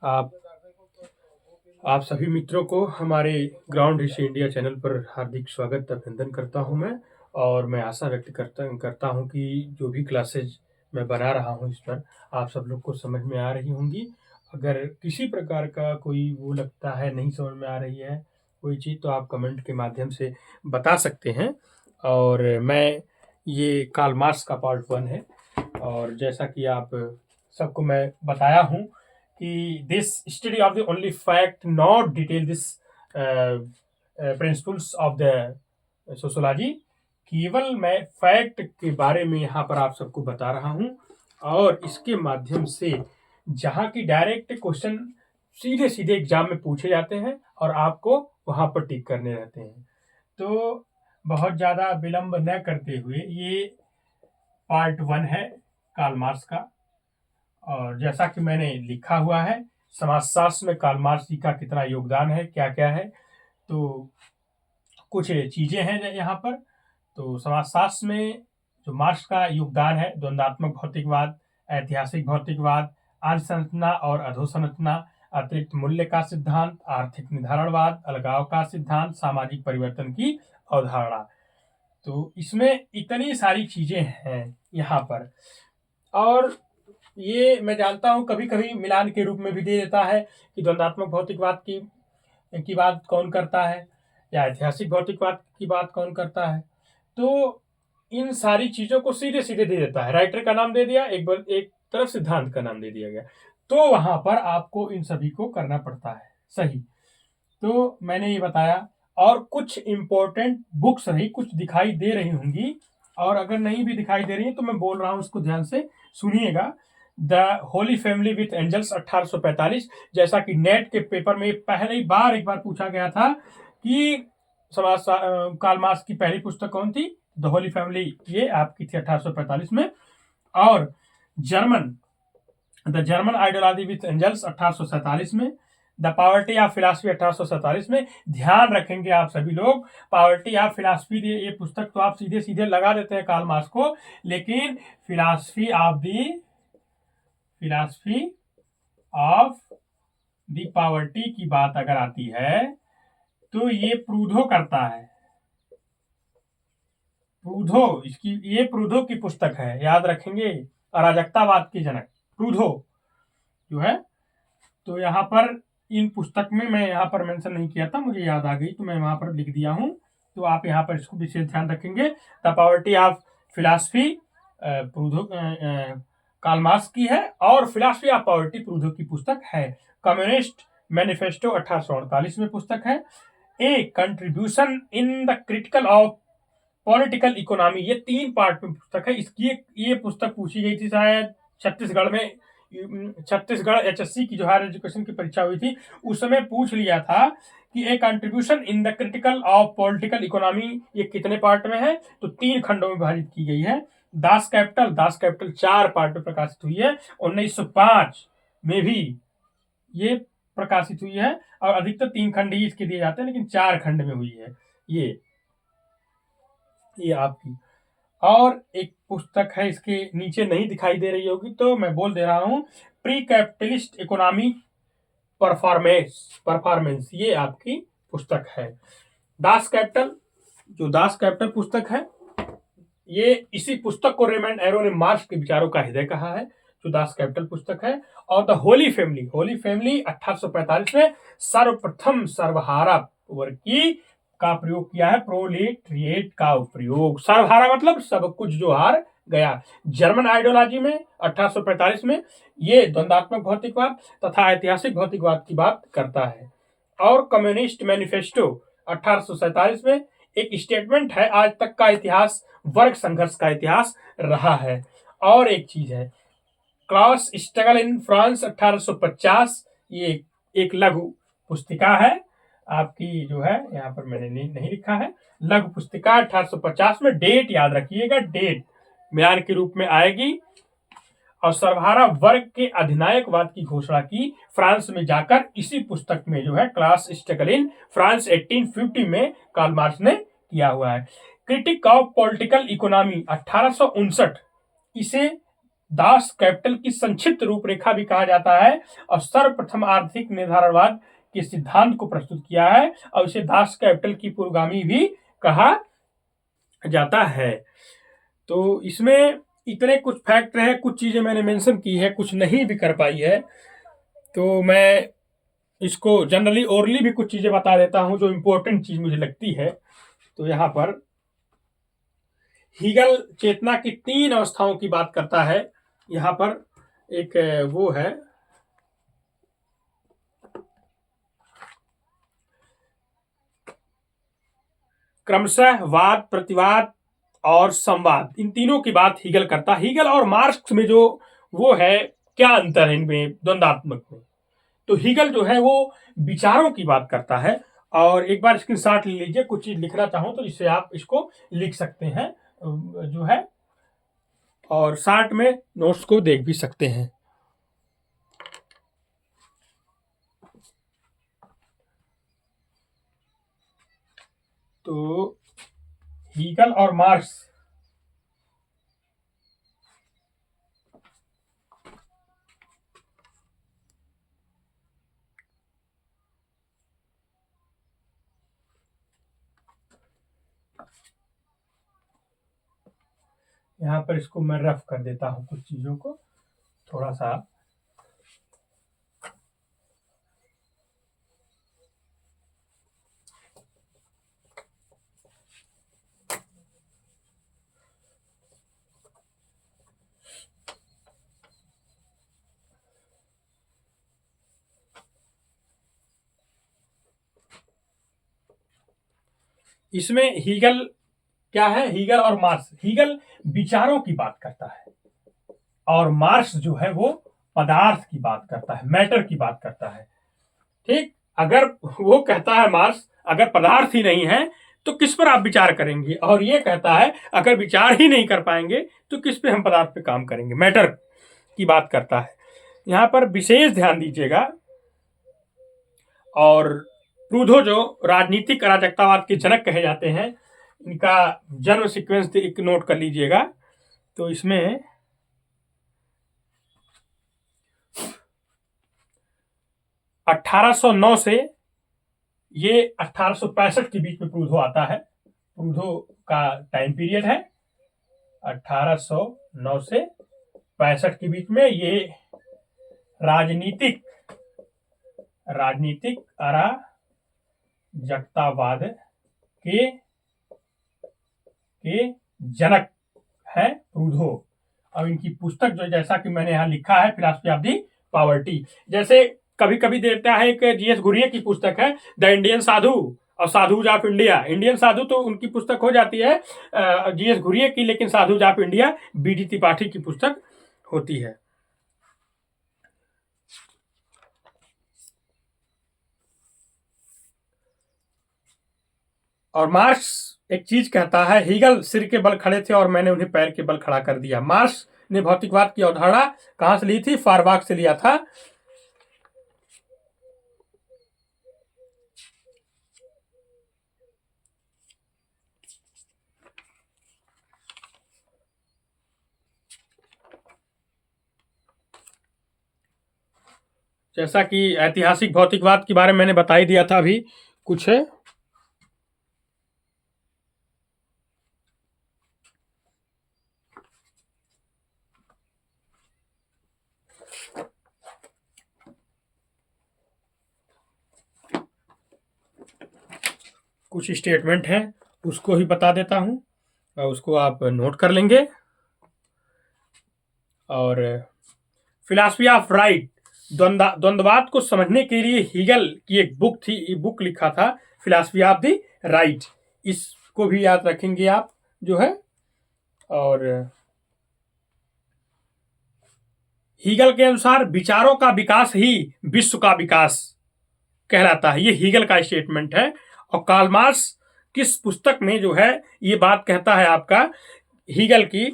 आप आप सभी मित्रों को हमारे ग्राउंड हिस्ट्री इंडिया चैनल पर हार्दिक स्वागत अभिनंदन करता हूं मैं। और मैं आशा व्यक्त करता हूं कि जो भी क्लासेज मैं बना रहा हूं इस पर आप सब लोग को समझ में आ रही होंगी। अगर किसी प्रकार का कोई वो लगता है नहीं समझ में आ रही है कोई चीज़, तो आप कमेंट के माध्यम से बता सकते हैं। और मैं ये कार्ल मार्क्स का पार्ट 1 है। और जैसा कि आप सबको मैं बताया हूं कि this study of the only fact not detail this principles of the sociology. केवल मैं फैक्ट के बारे में यहाँ पर आप सबको बता रहा हूँ और इसके माध्यम से जहाँ की डायरेक्ट क्वेश्चन सीधे सीधे एग्जाम में पूछे जाते हैं और आपको वहाँ पर टिक करने रहते हैं। तो बहुत ज़्यादा विलंब न करते हुए ये पार्ट 1 है कार्ल मार्क्स का। और जैसा कि मैंने लिखा हुआ है, समाजशास्त्र में कार्ल मार्क्स जी का कितना योगदान है, क्या क्या है, तो कुछ चीजें हैं यहाँ पर। तो समाजशास्त्र में जो मार्क्स का योगदान है, द्वंद्वात्मक भौतिकवाद, ऐतिहासिक भौतिकवाद, अंशसंरचना और अधोसंरचना, अतिरिक्त मूल्य का सिद्धांत, आर्थिक निर्धारणवाद, अलगाव का सिद्धांत, सामाजिक परिवर्तन की अवधारणा। तो इसमें इतनी सारी चीजें हैं यहाँ पर। और ये मैं जानता हूँ कभी कभी मिलान के रूप में भी दे देता है कि द्वंद्वात्मक भौतिकवाद की बात कौन करता है या ऐतिहासिक भौतिकवाद की बात कौन करता है। तो इन सारी चीजों को सीधे सीधे दे देता है, राइटर का नाम दे दिया, एक तरफ सिद्धांत का नाम दे दिया गया, तो वहां पर आपको इन सभी को करना पड़ता है। सही, तो मैंने ये बताया। और कुछ इंपॉर्टेंट बुक्स रही कुछ दिखाई दे रही होंगी, और अगर नहीं भी दिखाई दे रही है तो मैं बोल रहा हूं उसको ध्यान से सुनिएगा। The holy family with Engels 1845, जैसा कि नेट के पेपर में पहले ही बार एक बार पूछा गया था कि कार्ल मार्क्स की पहली पुस्तक कौन थी। द होली फैमिली ये आपकी थी 1845 में। और the German ideology with Engels 1847 में। द पावर्टी ऑफ फिलॉसफी 1847 में। ध्यान रखेंगे आप सभी लोग, पावर्टी ऑफ फिलॉसफी ये पुस्तक तो आप सीधे सीधे लगा देते हैं कार्ल मार्क्स को, लेकिन फिलॉसफी ऑफ द पावर्टी की बात अगर आती है तो ये प्रूधो करता है। ये प्रूधो की पुस्तक है, याद रखेंगे, अराजकतावाद के जनक प्रूधो जो है। तो यहाँ पर इन पुस्तक में मैं यहाँ पर मेंशन नहीं किया था, मुझे याद आ गई तो मैं वहां पर लिख दिया हूँ। तो आप यहाँ पर इसको विशेष ध्यान रखेंगे। The poverty of philosophy Proudhon Karl Marx की है, और फिलॉसफी ऑफ पावर्टी प्रूधो की पुस्तक है। कम्युनिस्ट मैनिफेस्टो 1848 में पुस्तक है। A contribution in the critical of political economy, ये 3 पार्ट में पुस्तक है। इसकी ये पुस्तक पूछी गई थी शायद छत्तीसगढ़ एचएससी की जो हायर एजुकेशन की परीक्षा हुई थी उस समय पूछ लिया था कि a contribution in the critical of political economy ये कितने पार्ट में है, तो 3 खंडों में विभाजित की गई है। दास कैपिटल 4 पार्ट में प्रकाशित हुई है। 1905 में भी ये प्रकाशित हुई है, और अधिकतर 3 खंड ही इसके दिए जाते हैं, लेकिन 4 खंड में हुई है ये आपकी। और एक पुस्तक है, इसके नीचे नहीं दिखाई दे रही होगी तो मैं बोल दे रहा हूं, प्री कैपिटलिस्ट इकोनॉमी परफॉर्मेंस, ये आपकी पुस्तक है। दास कैपिटल पुस्तक है, ये इसी पुस्तक को रेमंड एरो ने मार्क्स के विचारों का हृदय कहा है, जो दास कैपिटल पुस्तक है। और द होली फैमिली 1845 में सर्वप्रथम सर्वहारा वर्ग का प्रयोग किया है, प्रोलेटरिएट का प्रयोग। सर्वहारा मतलब सब कुछ जो हार गया। जर्मन आइडियोलॉजी में 1845 में ये द्वंद्वात्मक भौतिकवाद तथा ऐतिहासिक भौतिकवाद की बात करता है। और कम्युनिस्ट मैनिफेस्टो 1847 में एक स्टेटमेंट है, आज तक का इतिहास वर्ग संघर्ष का इतिहास रहा है। और एक चीज है, क्लास स्ट्रगल इन फ्रांस 1850, ये एक लघु पुस्तिका है आपकी, जो है यहाँ पर मैंने नहीं लिखा है, लघु पुस्तिका 1850 में। डेट याद रखिएगा, डेट म्यान के रूप में आएगी। और सर्वहारा वर्ग के अधिनायकवाद की घोषणा की फ्रांस में जाकर, इसी पुस्तक में जो है क्लास स्ट्रगल इन फ्रांस 1850 में कार्ल मार्क्स ने किया हुआ है। क्रिटिक ऑफ पॉलिटिकल इकोनॉमी 1859, इसे दास कैपिटल की संक्षिप्त रूपरेखा भी कहा जाता है और सर्वप्रथम आर्थिक निर्धारणवाद के सिद्धांत को प्रस्तुत किया है और इसे दास कैपिटल की पुरोगामी भी कहा जाता है। तो इसमें इतने कुछ फैक्ट है, कुछ चीजें मैंने मेंशन की है, कुछ नहीं भी कर पाई है, तो मैं इसको जनरली ओरली भी कुछ चीजें बता देता हूं जो इंपॉर्टेंट चीज मुझे लगती है। तो यहाँ पर हीगल चेतना की 3 अवस्थाओं की बात करता है। यहाँ पर एक वो है क्रमशः वाद, प्रतिवाद और संवाद, इन तीनों की बात हीगल करता है। हीगल और मार्क्स में जो वो है, क्या अंतर है इनमें द्वंद्वात्मक में, तो हीगल जो है वो विचारों की बात करता है। और एक बार स्क्रीनशॉट ले लीजिए, कुछ चीज लिखना चाहो तो जिससे आप इसको लिख सकते हैं जो है, और शॉर्ट में नोट्स को देख भी सकते हैं। तो हीगल और मार्क्स यहाँ पर इसको मैं रफ कर देता हूँ कुछ चीजों को थोड़ा सा। इसमें हीगल क्या है, हीगल और मार्क्स, हीगल विचारों की बात करता है और मार्क्स जो है वो पदार्थ की बात करता है, मैटर की बात करता है। ठीक, अगर वो कहता है मार्क्स अगर पदार्थ ही नहीं है तो किस पर आप विचार करेंगे, और ये कहता है अगर विचार ही नहीं कर पाएंगे तो किस पे हम पदार्थ पे काम करेंगे, मैटर की बात करता है। यहाँ पर विशेष ध्यान दीजिएगा। और प्रूधो जो राजनीतिक अराजकतावाद के जनक कहे जाते हैं, इनका जन्म सीक्वेंस एक नोट कर लीजिएगा। तो इसमें 1809 से ये 1865 के बीच में प्रूधो आता है। प्रूधो का टाइम पीरियड है 1809 से 65 के बीच में। ये राजनीतिक अराजकतावाद के जनक है प्रूधो। और इनकी पुस्तक जो जैसा कि मैंने यहाँ लिखा है, फिलॉसफी ऑफ दी पॉवर्टी, जैसे कभी कभी देता है, एक जीएस घुरिये की पुस्तक है द इंडियन साधु और साधुज ऑफ इंडिया। इंडियन साधु तो उनकी पुस्तक हो जाती है जीएस घुरिये की, लेकिन sadhus of India BD Tripathi की पुस्तक होती है। और मार्क्स एक चीज कहता है, हीगल सिर के बल खड़े थे और मैंने उन्हें पैर के बल खड़ा कर दिया। मार्क्स ने भौतिकवाद की अवधारणा कहां से ली थी, फारबाग से लिया था। जैसा कि ऐतिहासिक भौतिकवाद के बारे में मैंने बता ही दिया था, अभी कुछ है कुछ स्टेटमेंट है उसको ही बता देता हूं और उसको आप नोट कर लेंगे। और फिलॉसफी ऑफ राइट, द्वंद्ववाद को समझने के लिए हीगल की एक बुक थी, बुक लिखा था फिलॉसफी ऑफ द राइट, इसको भी याद रखेंगे आप जो है। और हीगल के अनुसार विचारों का विकास ही विश्व का विकास कहलाता है, ये हीगल का स्टेटमेंट है। और कार्ल मार्क्स किस पुस्तक में जो है ये बात कहता है आपका हीगल की,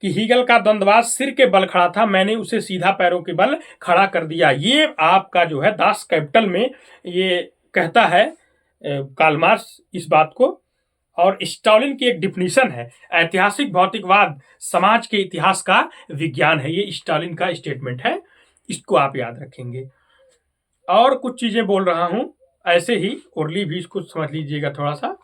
कि हीगल का द्वंद्ववाद सिर के बल खड़ा था, मैंने उसे सीधा पैरों के बल खड़ा कर दिया। ये आपका जो है दास कैपिटल में ये कहता है कार्ल मार्क्स इस बात को। और स्टॉलिन की एक डिफिनीशन है, ऐतिहासिक भौतिकवाद समाज के इतिहास का विज्ञान है। ये स्टॉलिन का स्टेटमेंट है, इसको आप याद रखेंगे। और कुछ चीजें बोल रहा हूं, ऐसे ही ओरली भी इसको समझ लीजिएगा थोड़ा सा।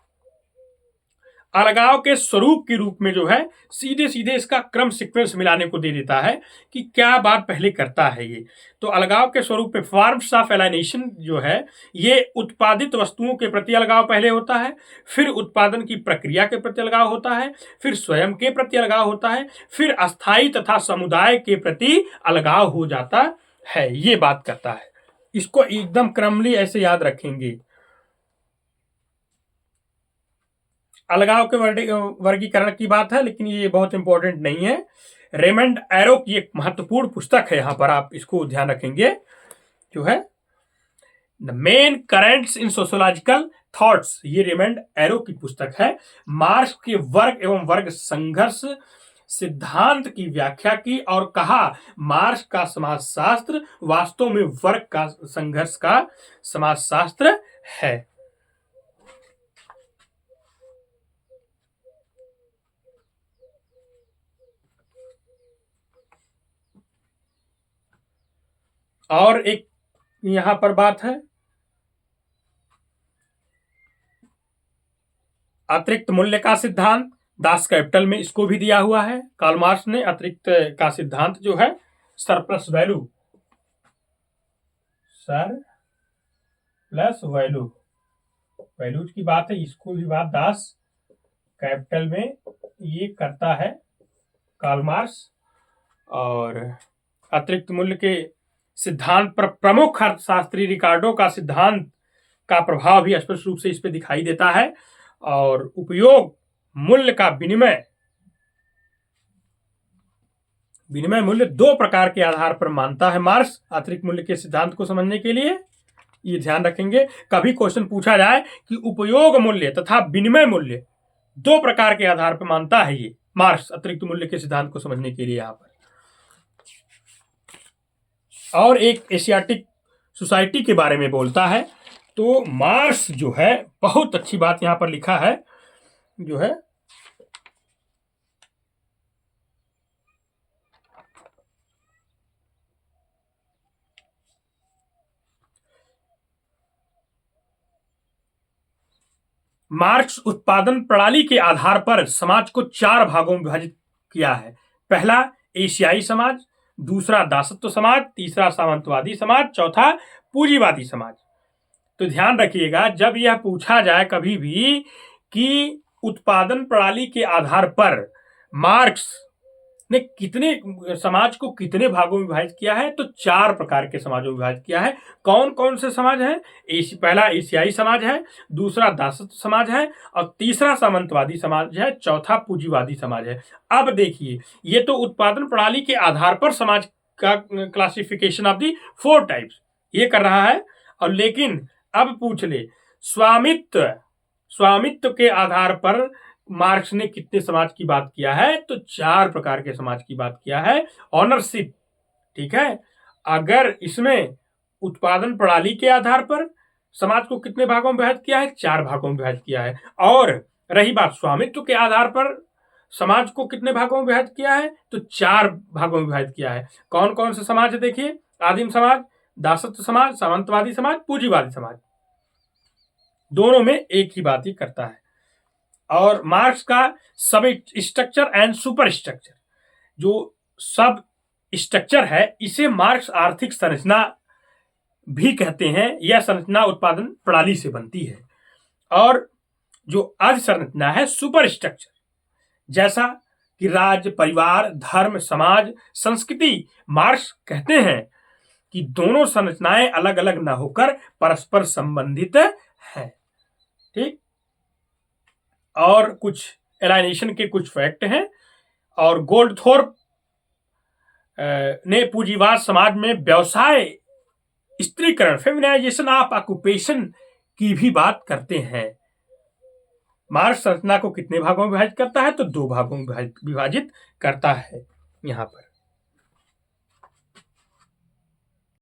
अलगाव के स्वरूप के रूप में जो है सीधे सीधे इसका क्रम सीक्वेंस मिलाने को दे देता है कि क्या बात पहले करता है ये। तो अलगाव के स्वरूप में फॉर्म्स ऑफ एलाइनेशन जो है, ये उत्पादित वस्तुओं के प्रति अलगाव पहले होता है, फिर उत्पादन की प्रक्रिया के प्रति अलगाव होता है, फिर स्वयं के प्रति अलगाव होता है, फिर अस्थायी तथा समुदाय के प्रति अलगाव हो जाता है। ये बात करता है, इसको एकदम क्रमली ऐसे याद रखेंगे। अलगाव के वर्गीकरण की बात है, लेकिन ये बहुत इंपॉर्टेंट नहीं है। रेमंड एरो की एक महत्वपूर्ण पुस्तक है, यहां पर आप इसको ध्यान रखेंगे, जो है the main currents in sociological thoughts. ये रेमंड एरो की पुस्तक है। मार्क्स के वर्ग एवं वर्ग संघर्ष सिद्धांत की व्याख्या की और कहा मार्क्स का समाजशास्त्र वास्तव में वर्ग का संघर्ष का समाजशास्त्र है। और एक यहां पर बात है, अतिरिक्त मूल्य का सिद्धांत दास कैपिटल में इसको भी दिया हुआ है। कार्ल मार्क्स ने अतिरिक्त का सिद्धांत जो है सरप्लस वैल्यू, सरप्लस वैल्यूज की बात है, इसको भी बात दास कैपिटल में ये करता है कार्ल मार्क्स। और अतिरिक्त मूल्य के सिद्धांत पर प्रमुख अर्थशास्त्री रिकार्डो का सिद्धांत का प्रभाव भी स्पष्ट रूप से इस पे दिखाई देता है। और उपयोग मूल्य का विनिमय मूल्य दो प्रकार के आधार पर मानता है मार्क्स। अतिरिक्त मूल्य के सिद्धांत को समझने के लिए ये ध्यान रखेंगे, कभी क्वेश्चन पूछा जाए कि उपयोग मूल्य तथा विनिमय मूल्य दो प्रकार के आधार पर मानता है ये मार्क्स, अतिरिक्त मूल्य के सिद्धांत को समझने के लिए यहां पर। और एक एशियाटिक सोसाइटी के बारे में बोलता है। तो मार्क्स जो है, बहुत अच्छी बात यहां पर लिखा है, जो है मार्क्स उत्पादन प्रणाली के आधार पर समाज को चार भागों में विभाजित किया है। पहला एशियाई समाज, दूसरा दासत्व समाज, तीसरा सामंतवादी समाज, चौथा पूंजीवादी समाज। तो ध्यान रखिएगा, जब यह पूछा जाए कभी भी कि उत्पादन प्रणाली के आधार पर मार्क्स ने कितने समाज को कितने भागों में विभाजित किया है, तो चार प्रकार के समाजों में विभाजित किया है। कौन कौन से समाज है? पहला एशियाई समाज है, दूसरा दासत्व समाज है, और तीसरा सामंतवादी समाज है, चौथा पूंजीवादी समाज है। अब देखिए, ये तो उत्पादन प्रणाली के आधार पर समाज का क्लासिफिकेशन ऑफ दी 4 टाइप्स ये कर रहा है। और लेकिन अब पूछ ले, स्वामित्व के आधार पर मार्क्स ने कितने समाज की बात किया है? तो 4 प्रकार के समाज की बात किया है। ऑनरशिप, ठीक है, अगर इसमें उत्पादन प्रणाली के आधार पर समाज को कितने भागों में विभाजित किया है? 4 भागों में विभाजित किया है। और रही बात स्वामित्व के आधार पर समाज को कितने भागों में विभाजित किया है? तो 4 भागों में विभाजित किया है। कौन कौन से समाज है? देखिए, आदिम समाज, दासत्व समाज, सामंतवादी समाज, पूंजीवादी समाज। दोनों में एक ही बात ही करता है। और मार्क्स का सब स्ट्रक्चर एंड सुपर स्ट्रक्चर, जो सब स्ट्रक्चर है, इसे मार्क्स आर्थिक संरचना भी कहते हैं। यह संरचना उत्पादन प्रणाली से बनती है। और जो अर्ध संरचना है, सुपर स्ट्रक्चर, जैसा कि राज्य, परिवार, धर्म, समाज, संस्कृति, मार्क्स कहते हैं कि दोनों संरचनाएं अलग अलग न होकर परस्पर संबंधित हैं। ठीक, और कुछ एलाइनेशन के कुछ फैक्ट हैं। और गोल्डथोर्प ने पूंजीवाद समाज में व्यवसाय स्त्रीकरण, फेमिनाइजेशन ऑफ ऑक्यूपेशन की भी बात करते हैं। मार्क्स संरचना को कितने भागों में विभाजित करता है? तो 2 भागों में विभाजित करता है यहां पर।